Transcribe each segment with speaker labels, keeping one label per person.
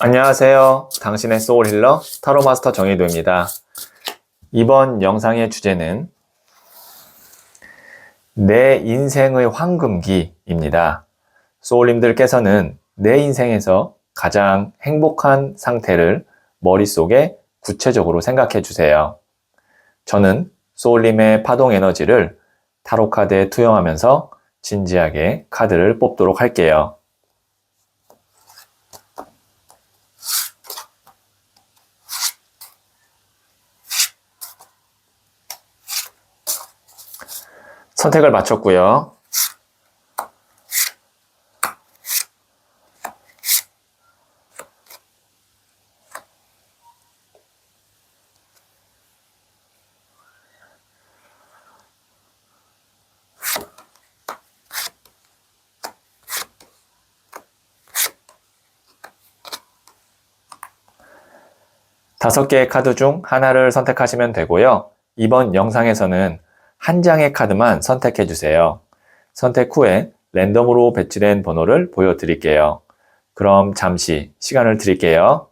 Speaker 1: 안녕하세요. 당신의 소울 힐러 타로 마스터 정의도입니다. 이번 영상의 주제는 내 인생의 황금기입니다. 소울님들께서는 내 인생에서 가장 행복한 상태를 머릿속에 구체적으로 생각해 주세요. 저는 소울님의 파동 에너지를 타로 카드에 투영하면서 진지하게 카드를 뽑도록 할게요. 선택을 마쳤고요. 다섯 개의 카드 중 하나를 선택하시면 되고요. 이번 영상에서는 한 장의 카드만 선택해 주세요. 선택 후에 랜덤으로 배치된 번호를 보여드릴게요. 그럼 잠시 시간을 드릴게요.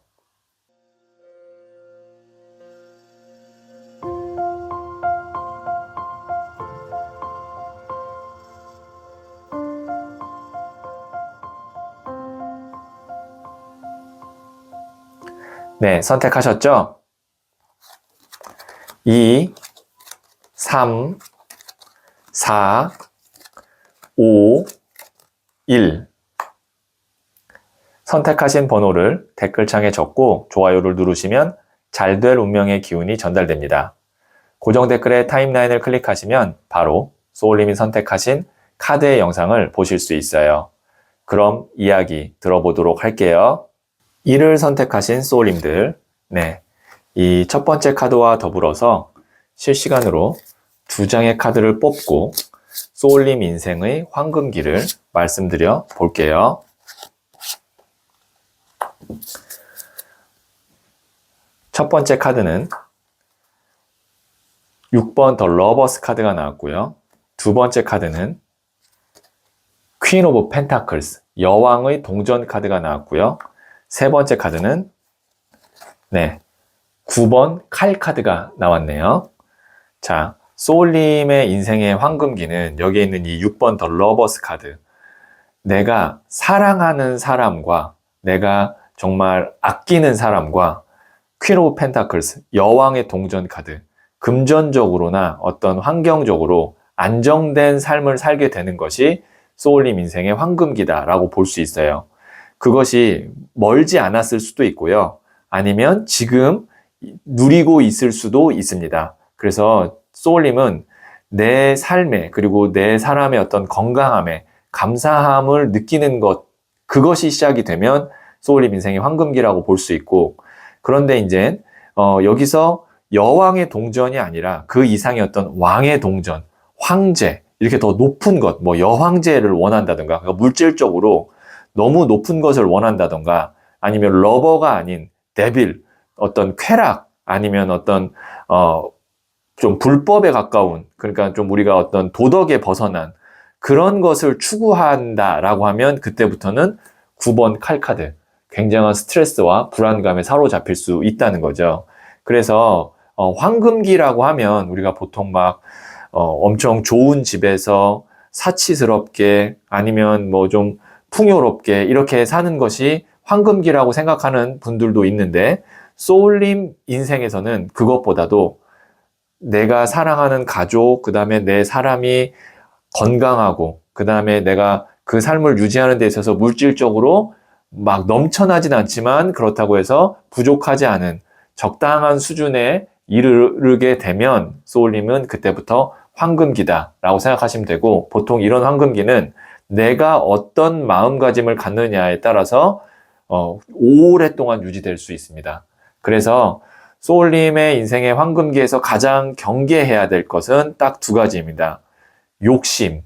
Speaker 1: 네, 선택하셨죠? 2, 3, 4, 5, 1 선택하신 번호를 댓글창에 적고 좋아요를 누르시면 잘 될 운명의 기운이 전달됩니다. 고정 댓글에 타임라인을 클릭하시면 바로 소울님이 선택하신 카드의 영상을 보실 수 있어요. 그럼 이야기 들어보도록 할게요. 1을 선택하신 소울님들, 이 첫 번째 카드와 더불어서 실시간으로 두 장의 카드를 뽑고 소울님 인생의 황금기를 말씀드려 볼게요. 첫 번째 카드는 6번 더 러버스 카드가 나왔고요. 두 번째 카드는 퀸 오브 펜타클스, 여왕의 동전 카드가 나왔고요. 세 번째 카드는 9번 칼 카드가 나왔네요. 자, 소울님의 인생의 황금기는 여기에 있는 이 6번 더 러버스 카드. 내가 사랑하는 사람과 내가 정말 아끼는 사람과 퀸 오브 펜타클스, 여왕의 동전 카드. 금전적으로나 어떤 환경적으로 안정된 삶을 살게 되는 것이 소울님 인생의 황금기다라고 볼 수 있어요. 그것이 멀지 않았을 수도 있고요. 아니면 지금 누리고 있을 수도 있습니다. 그래서 소울님은 내 삶에 그리고 내 사람의 어떤 건강함에 감사함을 느끼는 것, 그것이 시작이 되면 소울님 인생의 황금기라고 볼 수 있고, 그런데 이제 여기서 여왕의 동전이 아니라 그 이상의 어떤 왕의 동전, 황제, 이렇게 더 높은 것, 뭐 여황제를 원한다든가, 그러니까 물질적으로 너무 높은 것을 원한다든가, 아니면 러버가 아닌 데빌, 어떤 쾌락, 아니면 어떤 좀 불법에 가까운, 그러니까 좀 우리가 어떤 도덕에 벗어난 그런 것을 추구한다라고 하면 그때부터는 9번 칼카드, 굉장한 스트레스와 불안감에 사로잡힐 수 있다는 거죠. 그래서 황금기라고 하면 우리가 보통 막 엄청 좋은 집에서 사치스럽게 아니면 뭐 좀 풍요롭게 이렇게 사는 것이 황금기라고 생각하는 분들도 있는데, 소울님 인생에서는 그것보다도 내가 사랑하는 가족, 그 다음에 내 사람이 건강하고, 그 다음에 내가 그 삶을 유지하는 데 있어서 물질적으로 막 넘쳐나진 않지만 그렇다고 해서 부족하지 않은 적당한 수준에 이르게 되면 소울님은 그때부터 황금기다라고 생각하시면 되고, 보통 이런 황금기는 내가 어떤 마음가짐을 갖느냐에 따라서 오랫동안 유지될 수 있습니다. 그래서 소울님의 인생의 황금기에서 가장 경계해야 될 것은 딱 두 가지입니다. 욕심,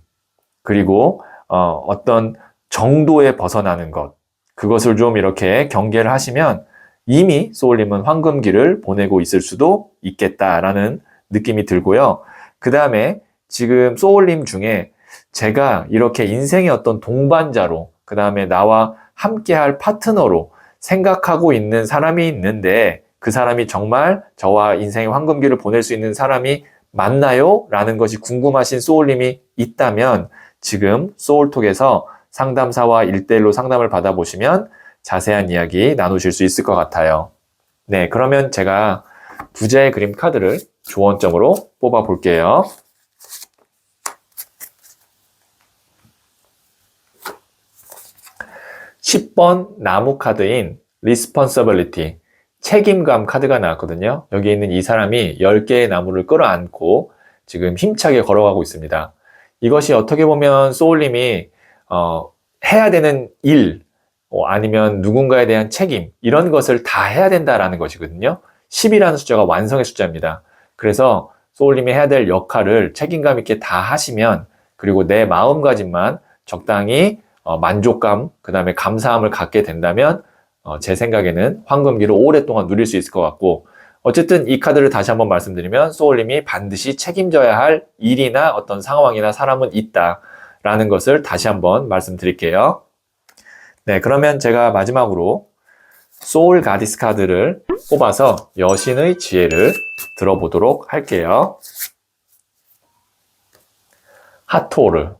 Speaker 1: 그리고 어떤 정도에 벗어나는 것. 그것을 좀 이렇게 경계를 하시면 이미 소울님은 황금기를 보내고 있을 수도 있겠다라는 느낌이 들고요. 그 다음에 지금 소울님 중에 제가 이렇게 인생의 어떤 동반자로, 그 다음에 나와 함께할 파트너로 생각하고 있는 사람이 있는데 그 사람이 정말 저와 인생의 황금기를 보낼 수 있는 사람이 맞나요? 라는 것이 궁금하신 소울님이 있다면 지금 소울톡에서 상담사와 1대1로 상담을 받아보시면 자세한 이야기 나누실 수 있을 것 같아요. 네, 그러면 제가 부자의 그림 카드를 조언점으로 뽑아 볼게요. 10번 나무 카드인 Responsibility, 책임감 카드가 나왔거든요. 여기 있는 이 사람이 10개의 나무를 끌어안고 지금 힘차게 걸어가고 있습니다. 이것이 어떻게 보면 소울님이 해야 되는 일, 아니면 누군가에 대한 책임, 이런 것을 다 해야 된다라는 것이거든요. 10이라는 숫자가 완성의 숫자입니다. 그래서 소울님이 해야 될 역할을 책임감 있게 다 하시면, 그리고 내 마음가짐만 적당히 만족감, 그 다음에 감사함을 갖게 된다면 제 생각에는 황금기를 오랫동안 누릴 수 있을 것 같고, 어쨌든 이 카드를 다시 한번 말씀드리면 소울님이 반드시 책임져야 할 일이나 어떤 상황이나 사람은 있다라는 것을 다시 한번 말씀드릴게요. 네, 그러면 제가 마지막으로 소울 가디스 카드를 뽑아서 여신의 지혜를 들어보도록 할게요. 하토르,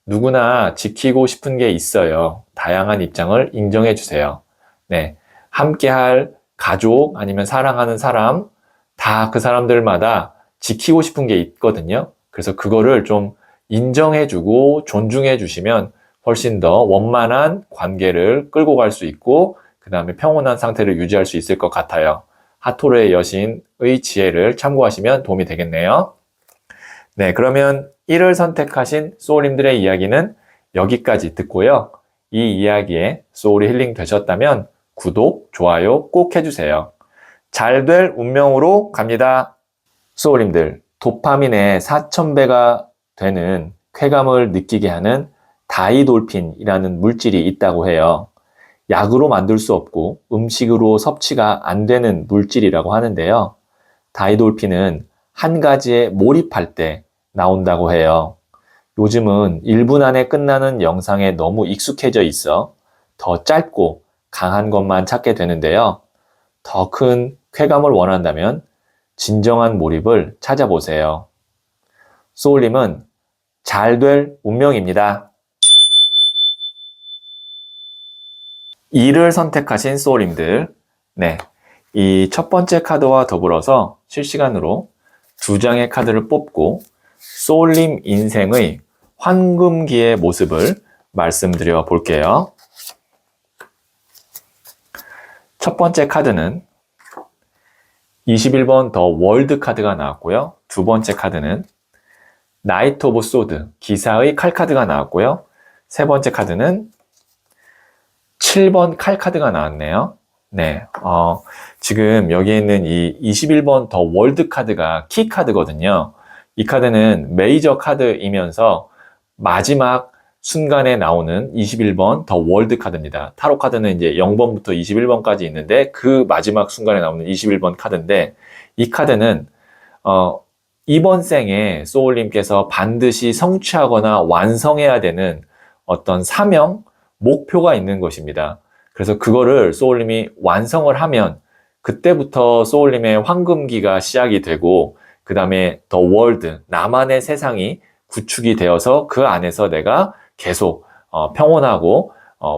Speaker 1: 누구나 지키고 싶은 게 있어요. 다양한 입장을 인정해 주세요. 네, 함께할 가족 아니면 사랑하는 사람, 다 그 사람들마다 지키고 싶은 게 있거든요. 그래서 그거를 좀 인정해 주고 존중해 주시면 훨씬 더 원만한 관계를 끌고 갈 수 있고 그 다음에 평온한 상태를 유지할 수 있을 것 같아요. 하토르의 여신의 지혜를 참고하시면 도움이 되겠네요. 네, 그러면 1을 선택하신 소울님들의 이야기는 여기까지 듣고요. 이 이야기에 소울이 힐링 되셨다면 구독, 좋아요 꼭 해주세요. 잘 될 운명으로 갑니다. 소울님들, 도파민의 4000배가 되는 쾌감을 느끼게 하는 다이돌핀이라는 물질이 있다고 해요. 약으로 만들 수 없고 음식으로 섭취가 안 되는 물질이라고 하는데요. 다이돌핀은 한 가지에 몰입할 때 나온다고 해요. 요즘은 1분 안에 끝나는 영상에 너무 익숙해져 있어 더 짧고 강한 것만 찾게 되는데요. 더 큰 쾌감을 원한다면 진정한 몰입을 찾아보세요. 소울님은 잘 될 운명입니다. 2를 선택하신 소울님들, 네, 이 첫 번째 카드와 더불어서 실시간으로 2장의 카드를 뽑고 소울님 인생의 황금기의 모습을 말씀드려 볼게요. 첫 번째 카드는 21번 더 월드 카드가 나왔고요. 두 번째 카드는 나이트 오브 소드, 기사의 칼 카드가 나왔고요. 세 번째 카드는 7번 칼 카드가 나왔네요. 네, 지금 여기 있는 이 21번 더 월드 카드가 키 카드거든요. 이 카드는 메이저 카드이면서 마지막 순간에 나오는 21번 더 월드 카드입니다. 타로 카드는 이제 0번부터 21번까지 있는데 그 마지막 순간에 나오는 21번 카드인데, 이 카드는 이번 생에 소울님께서 반드시 성취하거나 완성해야 되는 어떤 사명, 목표가 있는 것입니다. 그래서 그거를 소울님이 완성을 하면 그때부터 소울님의 황금기가 시작이 되고, 그 다음에 더 월드, 나만의 세상이 구축이 되어서 그 안에서 내가 계속 평온하고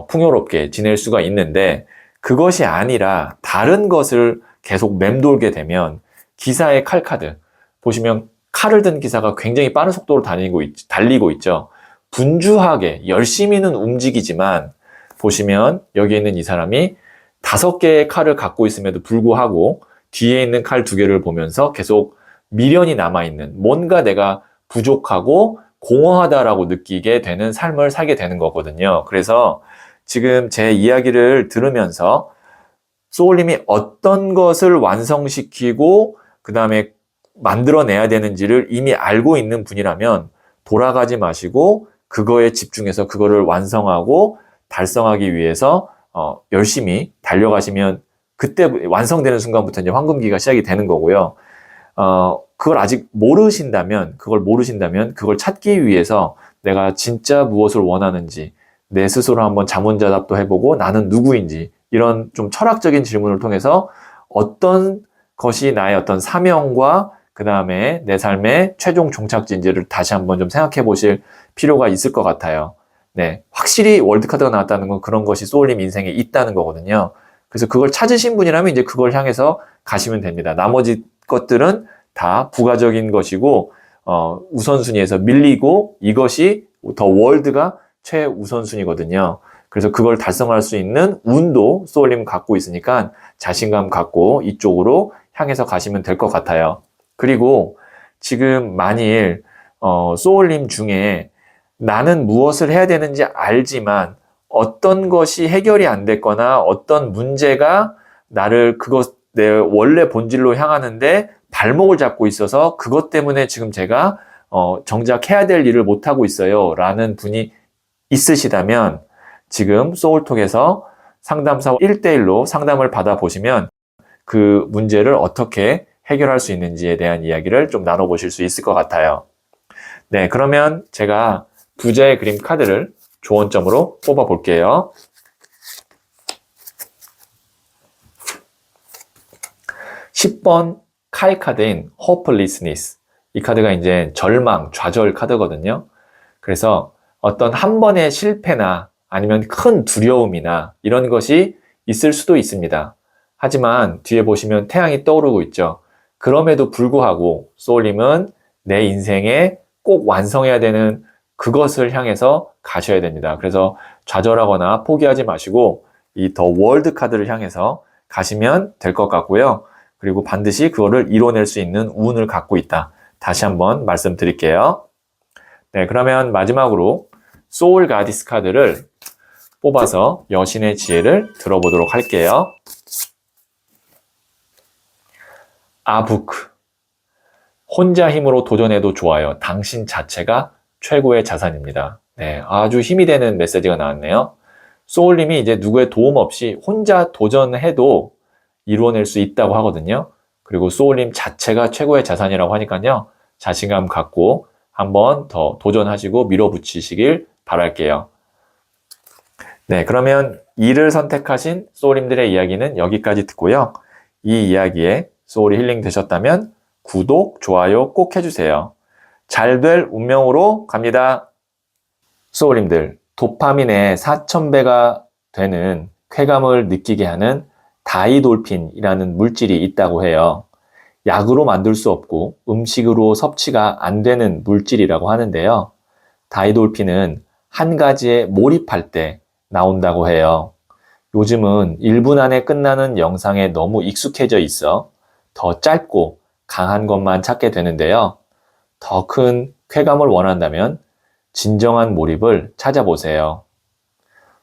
Speaker 1: 풍요롭게 지낼 수가 있는데, 그것이 아니라 다른 것을 계속 맴돌게 되면 기사의 칼 카드 보시면 칼을 든 기사가 굉장히 빠른 속도로 달리고 있죠. 분주하게 열심히는 움직이지만 보시면 여기 있는 이 사람이 5개의 칼을 갖고 있음에도 불구하고 뒤에 있는 칼 2개를 보면서 계속 미련이 남아있는, 뭔가 내가 부족하고 공허하다라고 느끼게 되는 삶을 살게 되는 거거든요. 그래서 지금 제 이야기를 들으면서 소울님이 어떤 것을 완성시키고 그 다음에 만들어내야 되는지를 이미 알고 있는 분이라면 돌아가지 마시고 그거에 집중해서 그거를 완성하고 달성하기 위해서 열심히 달려가시면 그때 완성되는 순간부터 이제 황금기가 시작이 되는 거고요. 그걸 아직 모르신다면 그걸 찾기 위해서 내가 진짜 무엇을 원하는지 내 스스로 한번 자문자답도 해보고 나는 누구인지 이런 좀 철학적인 질문을 통해서 어떤 것이 나의 어떤 사명과 그 다음에 내 삶의 최종 종착지인지를 다시 한번 좀 생각해 보실 필요가 있을 것 같아요. 네, 확실히 월드카드가 나왔다는 건 그런 것이 소울님 인생에 있다는 거거든요. 그래서 그걸 찾으신 분이라면 이제 그걸 향해서 가시면 됩니다. 나머지 것들은 다 부가적인 것이고 우선순위에서 밀리고 이것이 더 월드가 최우선순위거든요. 그래서 그걸 달성할 수 있는 운도 소울님 갖고 있으니까 자신감 갖고 이쪽으로 향해서 가시면 될 것 같아요. 그리고 지금 만일 소울님 중에 나는 무엇을 해야 되는지 알지만 어떤 것이 해결이 안 됐거나 어떤 문제가 나를 내 원래 본질로 향하는데 발목을 잡고 있어서 그것 때문에 지금 제가 정작 해야 될 일을 못하고 있어요 라는 분이 있으시다면 지금 소울톡에서 상담사 1대1로 상담을 받아보시면 그 문제를 어떻게 해결할 수 있는지에 대한 이야기를 좀 나눠보실 수 있을 것 같아요. 네, 그러면 제가 부자의 그림 카드를 조언점으로 뽑아 볼게요. 10번 칼 카드인 hopelessness. 이 카드가 이제 절망, 좌절 카드거든요. 그래서 어떤 한 번의 실패나 아니면 큰 두려움이나 이런 것이 있을 수도 있습니다. 하지만 뒤에 보시면 태양이 떠오르고 있죠. 그럼에도 불구하고 소울님은 내 인생에 꼭 완성해야 되는 그것을 향해서 가셔야 됩니다. 그래서 좌절하거나 포기하지 마시고 이 더 월드 카드를 향해서 가시면 될 것 같고요. 그리고 반드시 그거를 이뤄낼 수 있는 운을 갖고 있다. 다시 한번 말씀드릴게요. 네, 그러면 마지막으로 소울 가디스 카드를 뽑아서 여신의 지혜를 들어보도록 할게요. 아부크. 혼자 힘으로 도전해도 좋아요. 당신 자체가 최고의 자산입니다. 네, 아주 힘이 되는 메시지가 나왔네요. 소울님이 이제 누구의 도움 없이 혼자 도전해도 이루어낼 수 있다고 하거든요. 그리고 소울님 자체가 최고의 자산이라고 하니까요. 자신감 갖고 한번 더 도전하시고 밀어붙이시길 바랄게요. 네, 그러면 이를 선택하신 소울님들의 이야기는 여기까지 듣고요. 이 이야기에 소울이 힐링 되셨다면 구독, 좋아요 꼭 해주세요. 잘 될 운명으로 갑니다. 소울님들, 도파민의 4000배가 되는 쾌감을 느끼게 하는 다이돌핀이라는 물질이 있다고 해요. 약으로 만들 수 없고 음식으로 섭취가 안 되는 물질이라고 하는데요. 다이돌핀은 한 가지에 몰입할 때 나온다고 해요. 요즘은 1분 안에 끝나는 영상에 너무 익숙해져 있어 더 짧고 강한 것만 찾게 되는데요. 더 큰 쾌감을 원한다면 진정한 몰입을 찾아보세요.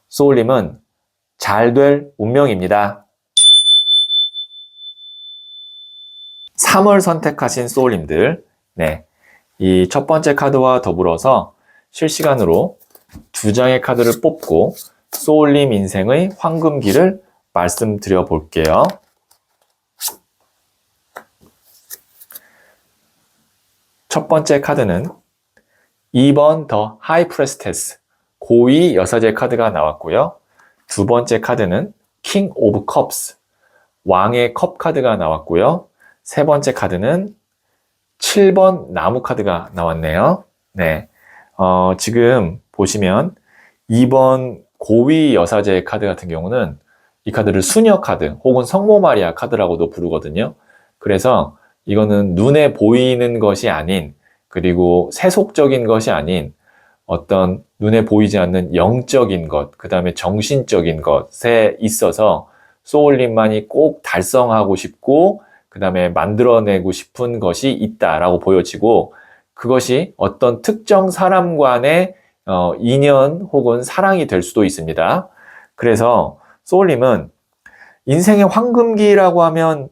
Speaker 1: 소울님은 잘 될 운명입니다. 3월 선택하신 소울님들, 네, 이 첫 번째 카드와 더불어서 실시간으로 2장의 카드를 뽑고 소울님 인생의 황금기를 말씀드려 볼게요. 첫 번째 카드는 2번 더 하이 프레스테스, 고위 여사제 카드가 나왔고요. 두 번째 카드는 킹 오브 컵스, 왕의 컵 카드가 나왔고요. 세 번째 카드는 7번 나무 카드가 나왔네요. 네, 지금 보시면 2번 고위 여사제 카드 같은 경우는 이 카드를 수녀 카드 혹은 성모 마리아 카드라고도 부르거든요. 그래서 이거는 눈에 보이는 것이 아닌, 그리고 세속적인 것이 아닌 어떤 눈에 보이지 않는 영적인 것, 그 다음에 정신적인 것에 있어서 소울님만이 꼭 달성하고 싶고 그 다음에 만들어내고 싶은 것이 있다라고 보여지고, 그것이 어떤 특정 사람 간의 인연 혹은 사랑이 될 수도 있습니다. 그래서 소울님은 인생의 황금기라고 하면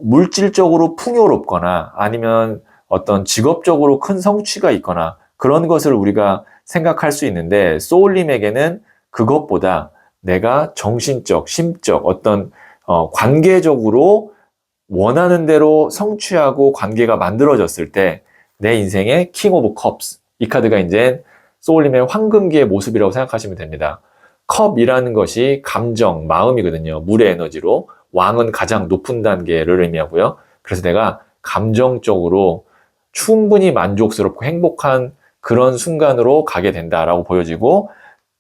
Speaker 1: 물질적으로 풍요롭거나 아니면 어떤 직업적으로 큰 성취가 있거나 그런 것을 우리가 생각할 수 있는데, 소울님에게는 그것보다 내가 정신적, 심적, 어떤 관계적으로 원하는 대로 성취하고 관계가 만들어졌을 때 내 인생의 킹 오브 컵스, 이 카드가 이제 소울님의 황금기의 모습이라고 생각하시면 됩니다. 컵이라는 것이 감정, 마음이거든요. 물의 에너지로. 왕은 가장 높은 단계를 의미하고요. 그래서 내가 감정적으로 충분히 만족스럽고 행복한 그런 순간으로 가게 된다라고 보여지고,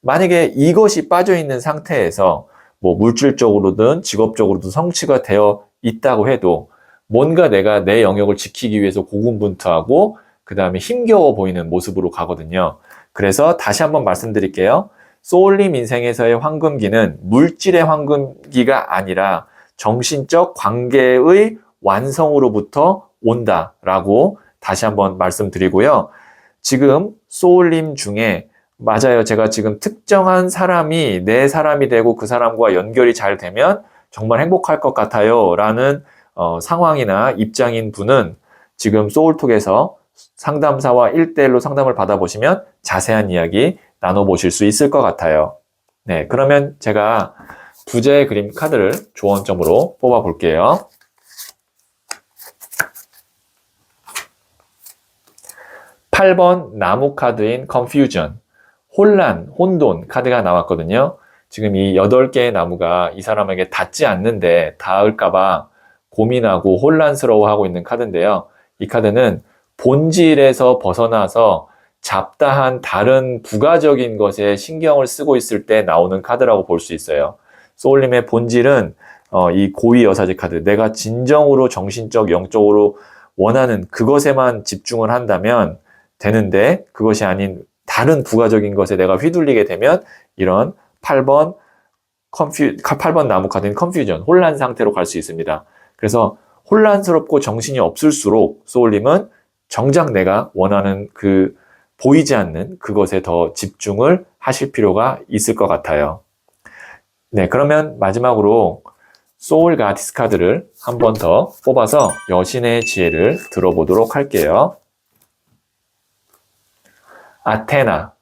Speaker 1: 만약에 이것이 빠져있는 상태에서 뭐 물질적으로든 직업적으로든 성취가 되어 있다고 해도 뭔가 내가 내 영역을 지키기 위해서 고군분투하고 그 다음에 힘겨워 보이는 모습으로 가거든요. 그래서 다시 한번 말씀드릴게요. 소울림 인생에서의 황금기는 물질의 황금기가 아니라 정신적 관계의 완성으로부터 온다라고 다시 한번 말씀드리고요. 지금 소울림 중에 맞아요. 제가 지금 특정한 사람이 내 사람이 되고 그 사람과 연결이 잘 되면 정말 행복할 것 같아요. 라는 상황이나 입장인 분은 지금 소울톡에서 상담사와 1대1로 상담을 받아보시면 자세한 이야기 나눠보실 수 있을 것 같아요. 네, 그러면 제가 부자의 그림 카드를 조언점으로 뽑아볼게요. 8번 나무 카드인 Confusion, 혼란, 혼돈 카드가 나왔거든요. 지금 이 8개의 나무가 이 사람에게 닿지 않는데 닿을까봐 고민하고 혼란스러워하고 있는 카드인데요. 이 카드는 본질에서 벗어나서 잡다한 다른 부가적인 것에 신경을 쓰고 있을 때 나오는 카드라고 볼 수 있어요. 소울림의 본질은 이 고위여사제 카드, 내가 진정으로 정신적, 영적으로 원하는 그것에만 집중을 한다면 되는데 그것이 아닌 다른 부가적인 것에 내가 휘둘리게 되면 이런 8번 나무 카드인 컨퓨전, 혼란 상태로 갈 수 있습니다. 그래서 혼란스럽고 정신이 없을수록 소울림은 정작 내가 원하는 그 보이지 않는 그것에 더 집중을 하실 필요가 있을 것 같아요. 네, 그러면 마지막으로 소울 가디스 카드를 한 번 더 뽑아서 여신의 지혜를 들어보도록 할게요. 아테나,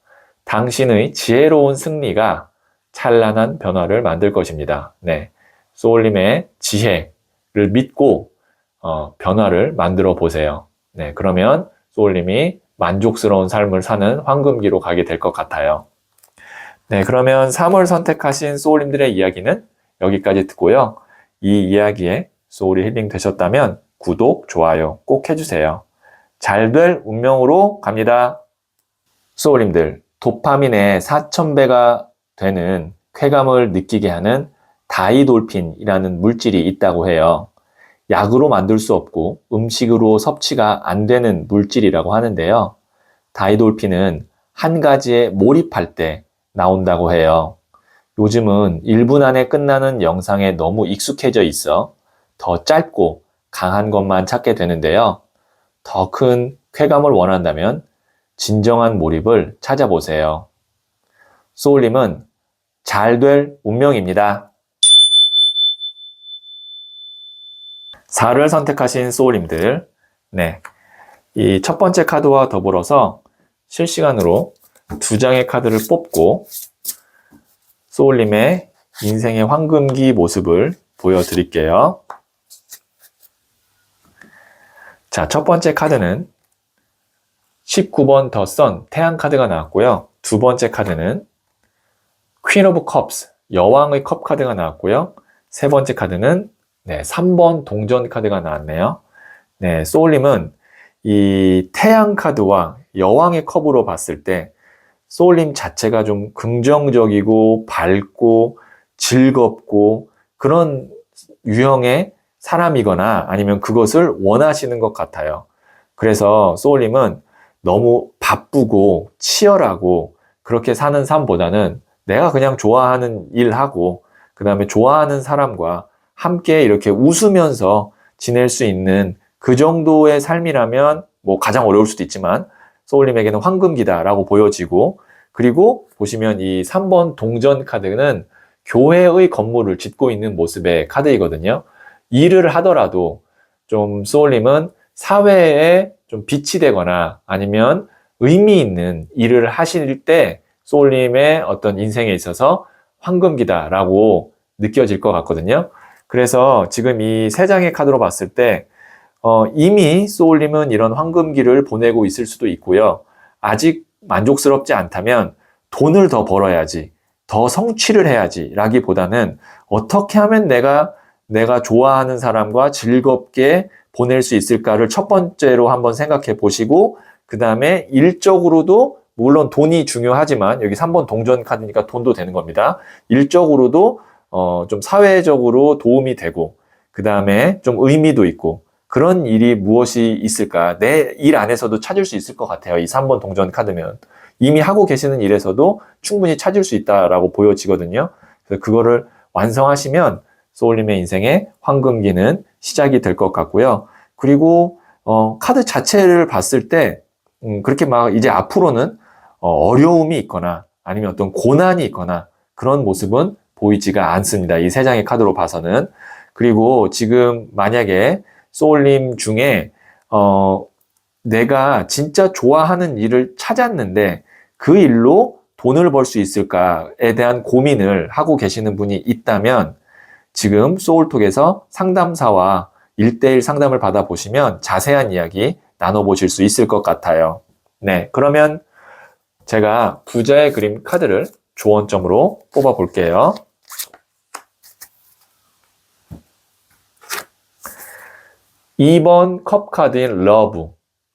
Speaker 1: 당신의 지혜로운 승리가 찬란한 변화를 만들 것입니다. 네, 소울님의 지혜를 믿고 변화를 만들어 보세요. 네, 그러면 소울님이 만족스러운 삶을 사는 황금기로 가게 될 것 같아요. 네, 그러면 3월 선택하신 소울님들의 이야기는 여기까지 듣고요. 이 이야기에 소울이 힐링 되셨다면 구독, 좋아요 꼭 해주세요. 잘 될 운명으로 갑니다. 소울님들, 도파민의 4000배가 되는 쾌감을 느끼게 하는 다이돌핀이라는 물질이 있다고 해요. 약으로 만들 수 없고 음식으로 섭취가 안 되는 물질이라고 하는데요. 다이돌핀은 한 가지에 몰입할 때 나온다고 해요. 요즘은 1분 안에 끝나는 영상에 너무 익숙해져 있어 더 짧고 강한 것만 찾게 되는데요. 더 큰 쾌감을 원한다면 진정한 몰입을 찾아보세요. 소울님은 잘 될 운명입니다. 4를 선택하신 소울님들, 네, 이 첫 번째 카드와 더불어서 실시간으로 2장의 카드를 뽑고 소울님의 인생의 황금기 모습을 보여드릴게요. 자, 첫 번째 카드는 19번 더 선, 태양 카드가 나왔고요. 두 번째 카드는 퀸 오브 컵스, 여왕의 컵 카드가 나왔고요. 세 번째 카드는 3번 동전 카드가 나왔네요. 네, 소울님은 이 태양 카드와 여왕의 컵으로 봤을 때 소울님 자체가 좀 긍정적이고 밝고 즐겁고 그런 유형의 사람이거나 아니면 그것을 원하시는 것 같아요. 그래서 소울님은 너무 바쁘고 치열하고 그렇게 사는 삶보다는 내가 그냥 좋아하는 일하고 그 다음에 좋아하는 사람과 함께 이렇게 웃으면서 지낼 수 있는 그 정도의 삶이라면 뭐 가장 어려울 수도 있지만 소울님에게는 황금기다라고 보여지고, 그리고 보시면 이 3번 동전 카드는 교회의 건물을 짓고 있는 모습의 카드이거든요. 일을 하더라도 좀 소울님은 사회에 좀 빛이 되거나 아니면 의미 있는 일을 하실 때 소울님의 어떤 인생에 있어서 황금기다라고 느껴질 것 같거든요. 그래서 지금 이 3장의 카드로 봤을 때 이미 소울님은 이런 황금기를 보내고 있을 수도 있고요. 아직 만족스럽지 않다면 돈을 더 벌어야지, 더 성취를 해야지 라기보다는 어떻게 하면 내가 좋아하는 사람과 즐겁게 보낼 수 있을까를 첫 번째로 한번 생각해 보시고, 그 다음에 일적으로도 물론 돈이 중요하지만 여기 3번 동전 카드니까 돈도 되는 겁니다. 일적으로도 좀 사회적으로 도움이 되고, 그 다음에 좀 의미도 있고, 그런 일이 무엇이 있을까? 내 일 안에서도 찾을 수 있을 것 같아요. 이 3번 동전 카드면. 이미 하고 계시는 일에서도 충분히 찾을 수 있다라고 보여지거든요. 그래서 그거를 완성하시면 소울님의 인생의 황금기는 시작이 될 것 같고요. 그리고 카드 자체를 봤을 때 그렇게 막 이제 앞으로는 어려움이 있거나 아니면 어떤 고난이 있거나 그런 모습은 보이지가 않습니다. 이 세 장의 카드로 봐서는. 그리고 지금 만약에 소울님 중에 내가 진짜 좋아하는 일을 찾았는데 그 일로 돈을 벌 수 있을까에 대한 고민을 하고 계시는 분이 있다면 지금 소울톡에서 상담사와 1대1 상담을 받아보시면 자세한 이야기 나눠보실 수 있을 것 같아요. 네, 그러면 제가 부자의 그림 카드를 조언점으로 뽑아볼게요. 2번 컵 카드인 러브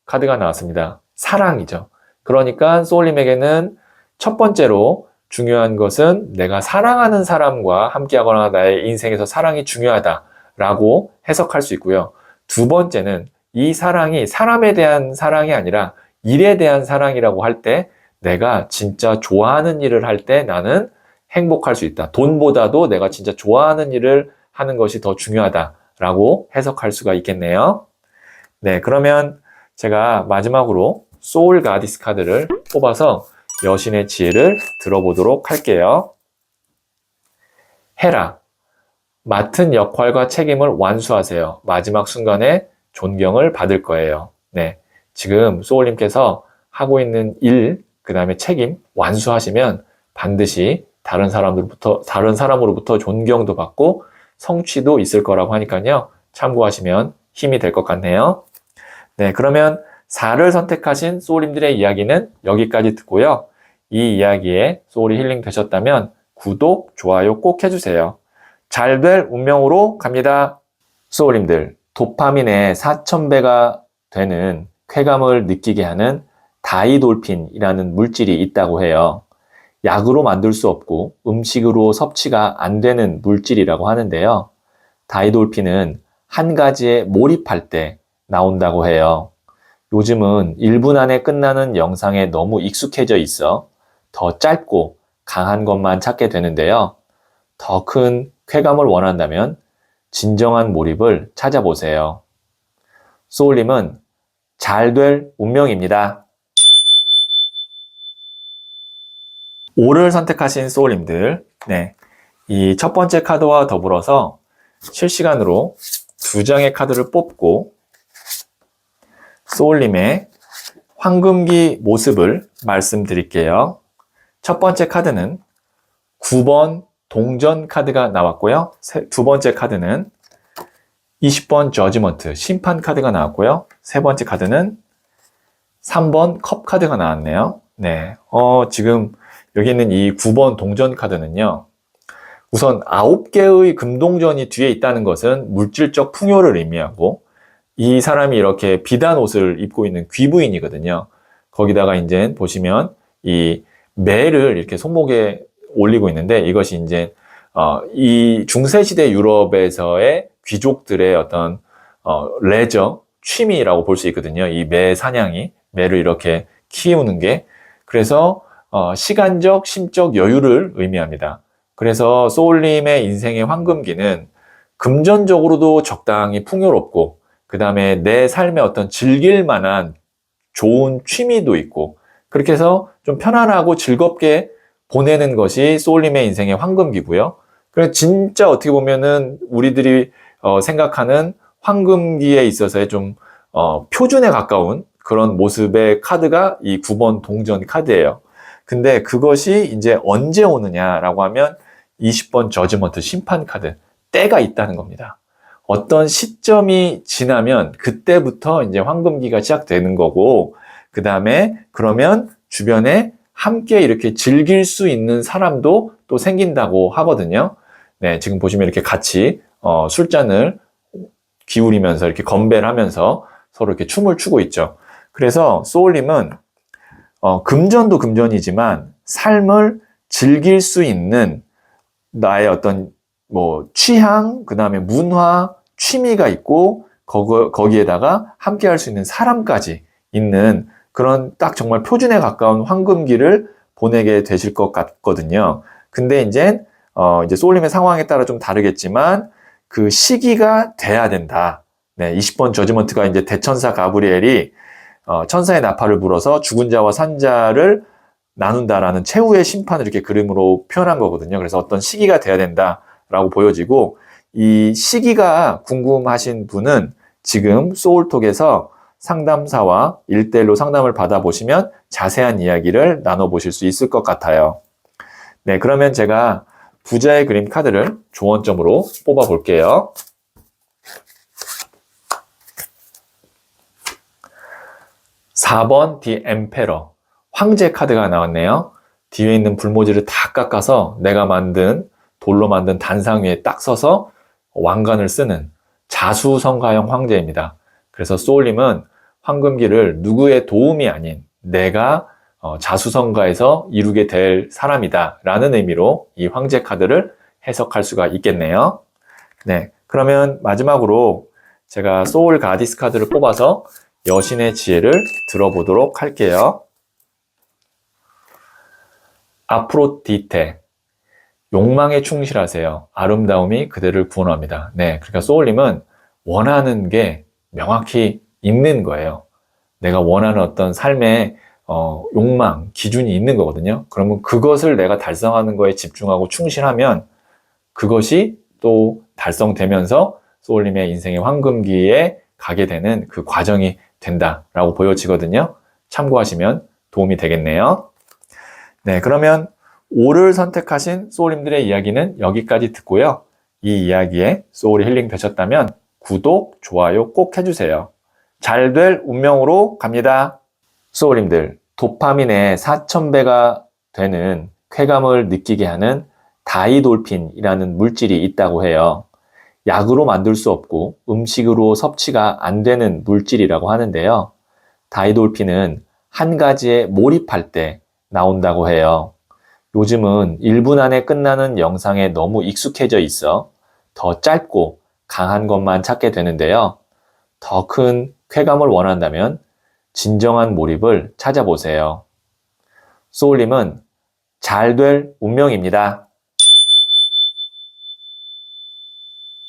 Speaker 1: 카드가 나왔습니다. 사랑이죠. 그러니까 소울님에게는 첫 번째로 중요한 것은 내가 사랑하는 사람과 함께하거나 나의 인생에서 사랑이 중요하다라고 해석할 수 있고요. 두 번째는 이 사랑이 사람에 대한 사랑이 아니라 일에 대한 사랑이라고 할 때 내가 진짜 좋아하는 일을 할 때 나는 행복할 수 있다. 돈보다도 내가 진짜 좋아하는 일을 하는 것이 더 중요하다라고 해석할 수가 있겠네요. 네, 그러면 제가 마지막으로 소울 가디스 카드를 뽑아서 여신의 지혜를 들어보도록 할게요. 해라. 맡은 역할과 책임을 완수하세요. 마지막 순간에 존경을 받을 거예요. 네, 지금 소울님께서 하고 있는 일, 그 다음에 책임 완수하시면 반드시 다른 사람으로부터 존경도 받고 성취도 있을 거라고 하니까요. 참고하시면 힘이 될 것 같네요. 네, 그러면 4를 선택하신 소울님들의 이야기는 여기까지 듣고요. 이 이야기에 소울이 힐링 되셨다면 구독, 좋아요 꼭 해주세요. 잘 될 운명으로 갑니다. 소울님들, 도파민의 4000배가 되는 쾌감을 느끼게 하는 다이돌핀이라는 물질이 있다고 해요. 약으로 만들 수 없고 음식으로 섭취가 안 되는 물질이라고 하는데요. 다이돌핀은 한 가지에 몰입할 때 나온다고 해요. 요즘은 1분 안에 끝나는 영상에 너무 익숙해져 있어 더 짧고 강한 것만 찾게 되는데요. 더 큰 쾌감을 원한다면 진정한 몰입을 찾아보세요. 소울님은 잘 될 운명입니다. 5를 선택하신 소울님들, 네, 이 첫 번째 카드와 더불어서 실시간으로 2장의 카드를 뽑고 소울님의 황금기 모습을 말씀드릴게요. 첫 번째 카드는 9번 동전 카드가 나왔고요. 두 번째 카드는 20번 저지먼트 심판 카드가 나왔고요. 세 번째 카드는 3번 컵 카드가 나왔네요. 네, 지금 여기 있는 이 9번 동전 카드는요. 우선 9개의 금동전이 뒤에 있다는 것은 물질적 풍요를 의미하고 이 사람이 이렇게 비단 옷을 입고 있는 귀부인이거든요. 거기다가 이제 보시면 이 매를 이렇게 손목에 올리고 있는데 이것이 이제 이 중세시대 유럽에서의 귀족들의 어떤 레저, 취미라고 볼 수 있거든요. 이 매 사냥이, 매를 이렇게 키우는 게. 그래서 시간적, 심적 여유를 의미합니다. 그래서 소울님의 인생의 황금기는 금전적으로도 적당히 풍요롭고 그 다음에 내 삶의 어떤 즐길 만한 좋은 취미도 있고 그렇게 해서 좀 편안하고 즐겁게 보내는 것이 소울님의 인생의 황금기고요. 그래서 진짜 어떻게 보면은 우리들이 생각하는 황금기에 있어서의 좀 표준에 가까운 그런 모습의 카드가 이 9번 동전 카드예요. 근데 그것이 이제 언제 오느냐라고 하면 20번 저지먼트 심판 카드, 때가 있다는 겁니다. 어떤 시점이 지나면 그때부터 이제 황금기가 시작되는 거고, 그 다음에 그러면 주변에 함께 이렇게 즐길 수 있는 사람도 또 생긴다고 하거든요. 네, 지금 보시면 이렇게 같이 술잔을 기울이면서 이렇게 건배를 하면서 서로 이렇게 춤을 추고 있죠. 그래서 소울님은 금전도 금전이지만 삶을 즐길 수 있는 나의 어떤 뭐 취향, 그 다음에 문화, 취미가 있고 거기에다가 함께 할 수 있는 사람까지 있는 그런 딱 정말 표준에 가까운 황금기를 보내게 되실 것 같거든요. 근데 이제 소울님의 상황에 따라 좀 다르겠지만 그 시기가 돼야 된다. 네, 20번 저지먼트가 이제 대천사 가브리엘이 천사의 나팔을 불어서 죽은 자와 산 자를 나눈다라는 최후의 심판을 이렇게 그림으로 표현한 거거든요. 그래서 어떤 시기가 돼야 된다라고 보여지고, 이 시기가 궁금하신 분은 지금 소울톡에서 상담사와 1대1로 상담을 받아보시면 자세한 이야기를 나눠보실 수 있을 것 같아요. 네, 그러면 제가 부자의 그림 카드를 조언점으로 뽑아 볼게요. 4번 디 엠페러, 황제 카드가 나왔네요. 뒤에 있는 불모지를 다 깎아서 내가 만든 돌로 만든 단상 위에 딱 서서 왕관을 쓰는 자수성가형 황제입니다. 그래서 소울님은 황금기를 누구의 도움이 아닌 내가 자수성가해서 이루게 될 사람이다 라는 의미로 이 황제 카드를 해석할 수가 있겠네요. 네, 그러면 마지막으로 제가 소울 가디스 카드를 뽑아서 여신의 지혜를 들어보도록 할게요. 아프로디테, 욕망에 충실하세요. 아름다움이 그대를 구원합니다. 네, 그러니까 소울님은 원하는 게 명확히 있는 거예요. 내가 원하는 어떤 삶의 욕망, 기준이 있는 거거든요. 그러면 그것을 내가 달성하는 거에 집중하고 충실하면 그것이 또 달성되면서 소울님의 인생의 황금기에 가게 되는 그 과정이 된다라고 보여지거든요. 참고하시면 도움이 되겠네요. 네, 그러면 5를 선택하신 소울님들의 이야기는 여기까지 듣고요. 이 이야기에 소울이 힐링 되셨다면 구독, 좋아요 꼭 해주세요. 잘 될 운명으로 갑니다. 소울님들, 도파민의 4000배가 되는 쾌감을 느끼게 하는 다이돌핀이라는 물질이 있다고 해요. 약으로 만들 수 없고 음식으로 섭취가 안 되는 물질이라고 하는데요. 다이돌핀은 한 가지에 몰입할 때 나온다고 해요. 요즘은 1분 안에 끝나는 영상에 너무 익숙해져 있어 더 짧고 강한 것만 찾게 되는데요. 더 큰 쾌감을 원한다면 진정한 몰입을 찾아보세요. 소울님은 잘 될 운명입니다.